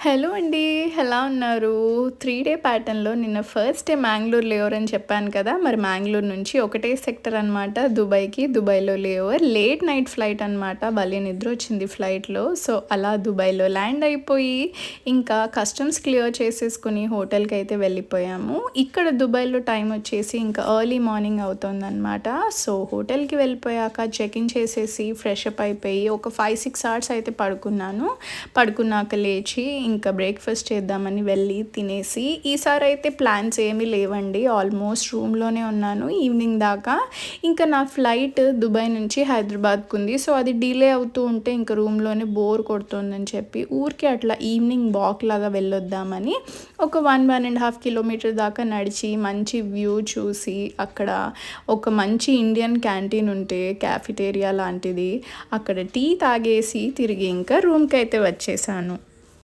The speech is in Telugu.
హలో అండి. ఎలా ఉన్నారు? 3 డే ప్యాటర్న్‌లో నిన్న ఫస్ట్ డే మ్యాంగ్లూర్ లేఓవర్ అని చెప్పాను కదా! మరి మ్యాంగ్లూర్ నుంచి ఒకటే సెక్టర్ అనమాట దుబాయ్‌కి. దుబాయ్‌లో లేఓవర్. లేట్ నైట్ ఫ్లైట్ అనమాట. భలే నిద్రొచ్చింది ఫ్లైట్‌లో. సో, అలా దుబాయ్‌లో ల్యాండ్ అయిపోయి, ఇంకా కస్టమ్స్ క్లియర్ చేసేసుకొని హోటల్‌కైతే వెళ్ళిపోయాము. ఇక్కడ దుబాయ్‌లో టైం వచ్చేసి ఇంకా ఎర్లీ మార్నింగ్ అవుతోందనమాట. సో, హోటల్‌కి వెళ్ళిపోయాక చెక్ ఇన్ చేసేసి, ఫ్రెష్ అప్ అయిపోయి ఒక 5, 6 అవర్స్ అయితే పడుకున్నాను. పడుకున్నాక లేచి ఇంకా బ్రేక్‌ఫాస్ట్ చేద్దామని వెళ్ళి తినేసి, ఈసారైతే ప్లాన్స్ ఏమీ లేవండి. ఆల్మోస్ట్ రూమ్‌లోనే ఉన్నాను ఈవినింగ్ దాకా. ఇంకా నా ఫ్లైట్ దుబాయ్ నుంచి హైదరాబాద్‌కుంది. సో, అది డిలే అవుతూ ఉంటే ఇంక రూమ్‌లోనే బోర్ కొడుతుందని చెప్పి ఊరికే అట్లా ఈవినింగ్ వాక్ లాగా వెళ్ళొద్దామని ఒక 1 కిలోమీటర్ దాకా నడిచి మంచి వ్యూ చూసి, అక్కడ ఒక మంచి ఇండియన్ క్యాంటీన్ ఉంటే క్యాఫిటేరియా లాంటిది, అక్కడ టీ తాగేసి తిరిగి ఇంకా రూమ్‌కైతే వచ్చేసాను.